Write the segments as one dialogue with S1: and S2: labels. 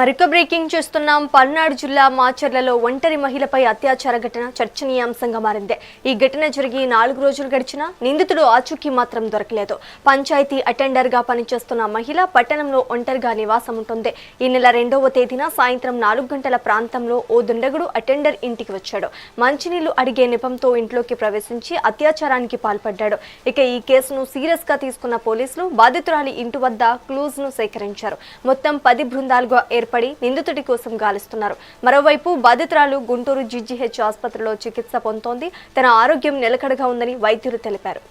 S1: మరొక బ్రేకింగ్ చూస్తున్నాం. పల్నాడు జిల్లా మాచర్లలో ఒంటరి మహిళపై అత్యాచార ఘటన చర్చనీయాంశంగా మారింది. ఈ ఘటన జరిగి 4 రోజులు గడిచినా నిందితుడు ఆచూకీ మాత్రం దొరకలేదు. పంచాయతీ అటెండర్ గా పనిచేస్తున్న మహిళ పట్టణంలో ఒంటరిగా నివాసం ఉంటుంది. ఈ నెల 2వ తేదీన సాయంత్రం 4 గంటల ప్రాంతంలో ఓ దుండగుడు అటెండర్ ఇంటికి వచ్చాడు. మంచినీళ్లు అడిగే నెపంతో ఇంట్లోకి ప్రవేశించి అత్యాచారానికి పాల్పడ్డాడు. ఇక ఈ కేసును సీరియస్ గా తీసుకున్న పోలీసులు బాధితురాలి ఇంటి వద్ద క్లూజ్ ను సేకరించారు. మొత్తం 10 బృందాలుగా ఏర్పడి నిందితుడి కోసం గాలిస్తున్నారు. మరోవైపు బాధితురాలు గుంటూరు జీజీహెచ్ ఆసుపత్రిలో చికిత్స పొందుతోంది. తన ఆరోగ్యం నిలకడగా ఉందని వైద్యులు తెలిపారు.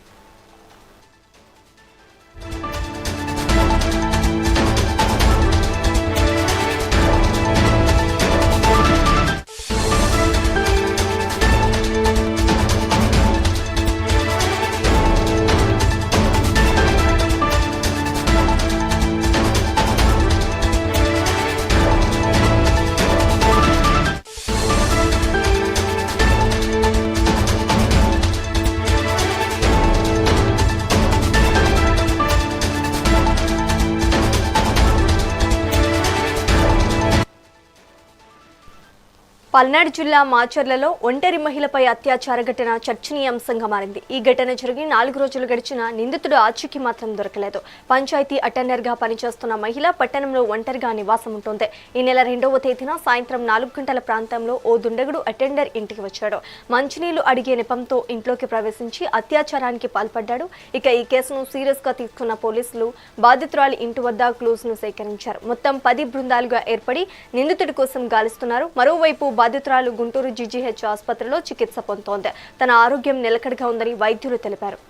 S1: పల్నాడు జిల్లా మాచర్లలో ఒంటరి మహిళపై అత్యాచార ఘటన చర్చనీయాంశంగా మారింది. ఈ ఘటన జరిగి 4 రోజులు గడిచినా నిందితుడు ఆచూకీ మాత్రం దొరకలేదు. పంచాయతీ అటెండర్ గా పనిచేస్తున్న మహిళ పట్టణంలో ఒంటరిగా నివాసం ఉంటుంది. ఈ నెల 2వ తేదీన సాయంత్రం 4 గంటల ప్రాంతంలో ఓ దుండగుడు అటెండర్ ఇంటికి వచ్చాడు. మంచినీళ్లు అడిగే నెపంతో ఇంట్లోకి ప్రవేశించి అత్యాచారానికి పాల్పడ్డాడు. ఇక ఈ కేసును సీరియస్ గా తీసుకున్న పోలీసులు బాధితురాలి ఇంటి వద్ద క్లూజ్ ను సేకరించారు. మొత్తం 10 బృందాలుగా ఏర్పడి నిందితుడి కోసం గాలిస్తున్నారు. మరోవైపు బాధితురాలు గుంటూరు జీజీహెచ్ ఆసుపత్రిలో చికిత్స పొందుతోంది. తన ఆరోగ్యం నిలకడగా ఉందని వైద్యులు తెలిపారు.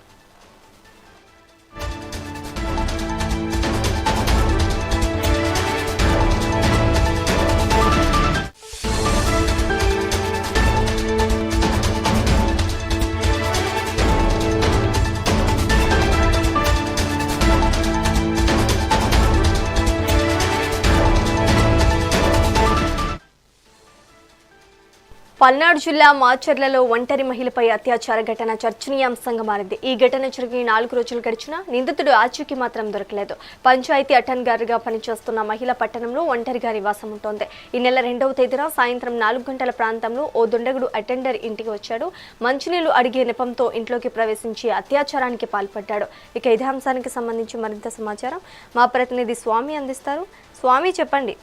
S1: పల్నాడు జిల్లా మాచర్లలో ఒంటరి మహిళపై అత్యాచార ఘటన చర్చనీయాంశంగా మారింది. ఈ ఘటన జరిగి 4 రోజులు గడిచినా నిందితుడు ఆచూకీ మాత్రం దొరకలేదు. పంచాయతీ అటెండర్ గా పనిచేస్తున్న మహిళ పట్టణంలో ఒంటరిగా నివాసం ఉంటుంది. ఈ నెల 2వ తేదీన సాయంత్రం 4 గంటల ప్రాంతంలో ఓ దుండగుడు అటెండర్ ఇంటికి వచ్చాడు. మంచినీళ్లు అడిగే నెపంతో ఇంట్లోకి ప్రవేశించి అత్యాచారానికి పాల్పడ్డాడు. ఇక ఇదే అంశానికి సంబంధించి మరింత సమాచారం మా ప్రతినిధి స్వామి అందిస్తారు. స్వామి, చెప్పండి.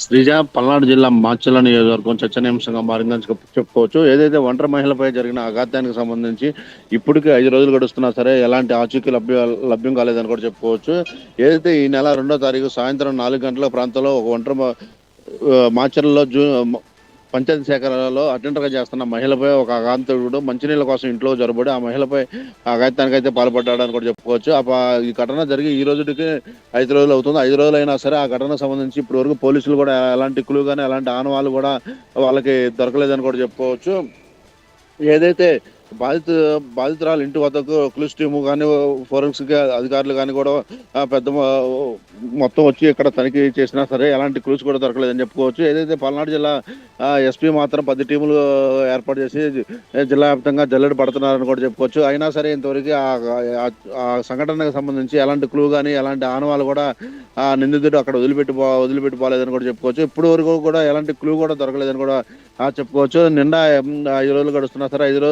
S2: శ్రీజ, పల్నాడు జిల్లా మాచర్ల నియోజకవర్గం చర్చనీయాంశంగా మారిందని చెప్పుకోవచ్చు. ఏదైతే ఒంటరి మహిళపై జరిగిన అఘాత్యానికి సంబంధించి ఇప్పటికే 5 రోజులు గడుస్తున్నా సరే ఎలాంటి ఆచూకీ లభ్యం కాలేదని కూడా చెప్పుకోవచ్చు. ఏదైతే ఈ నెల 2వ తారీఖు సాయంత్రం 4 గంటల ప్రాంతంలో ఒక ఒంటరి మాచర్లలో పంచాయతీ శాఖలో అటెండర్ గా చేస్తున్న మహిళపై ఒక అఘాంతకుడు మంచినీళ్ళ కోసం ఇంట్లో జరబడి ఆ మహిళపై అఘాత్యానికి అయితే పాల్పడ్డాడని కూడా చెప్పుకోవచ్చు. ఈ ఘటన జరిగి ఈ రోజుకి 5 రోజులు అవుతుంది. 5 రోజులు అయినా సరే ఆ ఘటనకు సంబంధించి ఇప్పటి వరకు పోలీసులు కూడా ఎలాంటి క్లూ కానీ ఎలాంటి ఆనవాళ్ళు కూడా వాళ్ళకి దొరకలేదని కూడా చెప్పుకోవచ్చు. ఏదైతే బాధితురాలు ఇంటి వద్దకు క్లూస్ టీము కానీ ఫోరెన్సిక్ అధికారులు కానీ కూడా పెద్ద మొత్తం వచ్చి ఇక్కడ తనిఖీ చేసినా సరే ఎలాంటి క్లూస్ కూడా దొరకలేదని చెప్పుకోవచ్చు. ఏదైతే పల్నాడు జిల్లా ఎస్పీ మాత్రం 10 టీములు ఏర్పాటు చేసి జిల్లా వ్యాప్తంగా జల్లెడ పడుతున్నారని కూడా చెప్పుకోవచ్చు. అయినా సరే ఇంతవరకు ఆ సంఘటనకు సంబంధించి ఎలాంటి క్లూ కానీ ఎలాంటి ఆనవాళ్ళు కూడా నిందితుడు అక్కడ వదిలిపెట్టిపోలేదని కూడా చెప్పుకోవచ్చు. ఇప్పటి వరకు కూడా ఎలాంటి క్లూ కూడా దొరకలేదని కూడా చెప్పుకోవచ్చు. నిండా 5 రోజులు గడుస్తున్నా సరే 5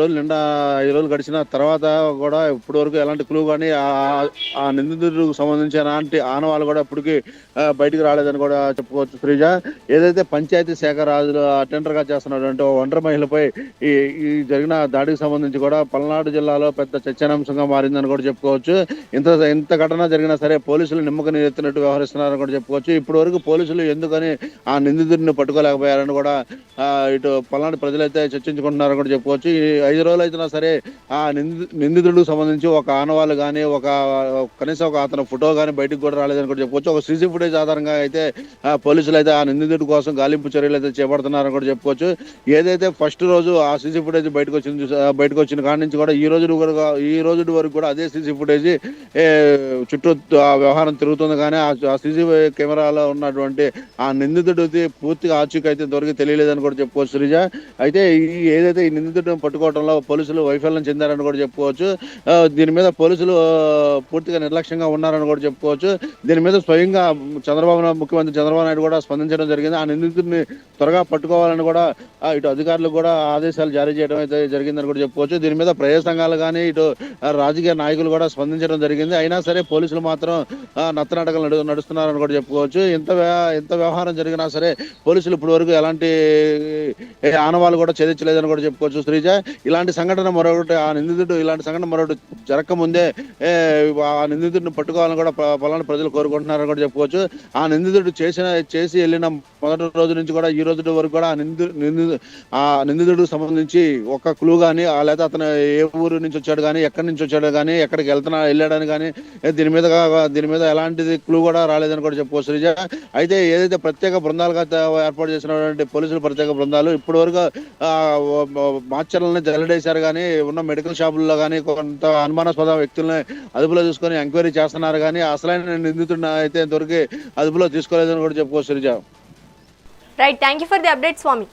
S2: రోజులు గడిచిన తర్వాత కూడా ఇప్పటి వరకు ఎలాంటి క్లూ కానీ ఆ నిందితుడికి సంబంధించిన ఎలాంటి ఆనవాళ్ళు కూడా ఇప్పటికీ బయటికి రాలేదని కూడా చెప్పుకోవచ్చు. శ్రీజ, ఏదైతే పంచాయతీ శాఖ రాజులు అటెండర్ గా చేస్తున్నటువంటి ఒంటరి మహిళపై ఈ జరిగిన దాడికి సంబంధించి కూడా పల్నాడు జిల్లాలో పెద్ద చర్చనాంశంగా మారిందని కూడా చెప్పుకోవచ్చు. ఇంత ఘటన జరిగినా సరే పోలీసులు నిమ్మక నీరెత్తినట్టు వ్యవహరిస్తున్నారని కూడా చెప్పుకోవచ్చు. ఇప్పటి వరకు పోలీసులు ఎందుకని ఆ నిందితుడిని పట్టుకోలేకపోయారని కూడా ఇటు పల్నాడు ప్రజలైతే చర్చించుకుంటున్నారని కూడా చెప్పుకోవచ్చు. ఈ 5 రోజులు అయినా సరే ఆ నిందితుడికి సంబంధించి ఒక ఆనవాళ్ళు కానీ కనీసం ఒక అతను ఫోటో కానీ బయటకు కూడా రాలేదని కూడా చెప్పుకోవచ్చు. ఒక సీసీ ఫుటేజ్ ఆధారంగా అయితే పోలీసులు అయితే ఆ నిందితుడి కోసం గాలింపు చర్యలు అయితే చేపడుతున్నారని కూడా చెప్పుకోవచ్చు. ఏదైతే ఫస్ట్ రోజు ఆ సీసీ ఫుటేజ్ బయటకు వచ్చిన కాడి నుంచి కూడా ఈ రోజు వరకు కూడా అదే సీసీ ఫుటేజ్ చుట్టూ ఆ వ్యవహారం తిరుగుతుంది. కానీ ఆ సీసీ కెమెరాలో ఉన్నటువంటి ఆ నిందితుడి పూర్తిగా ఆచూకీ అయితే దొరికి తెలియలేదని కూడా చెప్పుకోవచ్చు. శ్రీజ, అయితే ఏదైతే ఈ నిందితుడిని పట్టుకోవడంలో పోలీసులు వైఫల్యం చెందారని కూడా చెప్పుకోవచ్చు. దీని మీద పోలీసులు పూర్తిగా నిర్లక్ష్యంగా ఉన్నారని కూడా చెప్పుకోవచ్చు. దీని మీద స్వయంగా ముఖ్యమంత్రి చంద్రబాబు నాయుడు కూడా స్పందించడం జరిగింది. ఆ నిందితుడిని త్వరగా పట్టుకోవాలని కూడా ఇటు అధికారులు కూడా ఆదేశాలు జారీ చేయడం అయితే జరిగిందని కూడా చెప్పుకోవచ్చు. దీని మీద ప్రజా సంఘాలు కానీ ఇటు రాజకీయ నాయకులు కూడా స్పందించడం జరిగింది. అయినా సరే పోలీసులు మాత్రం నత్తనడకలు నడుస్తున్నారని కూడా చెప్పుకోవచ్చు. ఎంత వ్యవహారం జరిగినా సరే పోలీసులు ఇప్పటి వరకు ఎలాంటి ఆనవాళ్ళు కూడా ఛేదించలేదని కూడా చెప్పుకోవచ్చు. శ్రీజ, ఇలాంటి సంఘటన మరొకటి ఇలాంటి సంఘటన మరొకటి జరగకముందే ఆ నిందితుడిని పట్టుకోవాలని కూడా పలానా ప్రజలు కోరుకుంటున్నారని కూడా చెప్పుకోవచ్చు. ఆ నిందితుడు చేసి వెళ్ళిన మొదటి రోజు నుంచి కూడా ఈ రోజు వరకు కూడా ఆ నిందితుడికి సంబంధించి ఒక క్లూ కానీ లేదా అతను ఏ ఊరు నుంచి వచ్చాడు కానీ ఎక్కడి నుంచి వచ్చాడు కానీ ఎక్కడికి వెళ్ళాడని కానీ దీని మీద ఎలాంటిది క్లూ కూడా రాలేదని కూడా చెప్పుకోవచ్చు. శ్రీజ, అయితే ఏదైతే ప్రత్యేక బృందాలుగా ఏర్పాటు చేసినటువంటి పోలీసులు ప్రత్యేక బృందాలు ఇప్పటి వరకు మాచర్లని జల్లడేశారు కానీ ఉన్న మెడికల్ షాపుల్లో కానీ కొంత అనుమానాస్పద వ్యక్తులని అదుపులో తీసుకొని ఎంక్వైరీ చేస్తున్నారు కానీ అసలైన నిందితుడిని అయితే దొరికి అదుపులో తీసుకోలేదని కూడా చెప్పుకోవచ్చు. Sreeja,
S1: right, thank you for the update Swamy.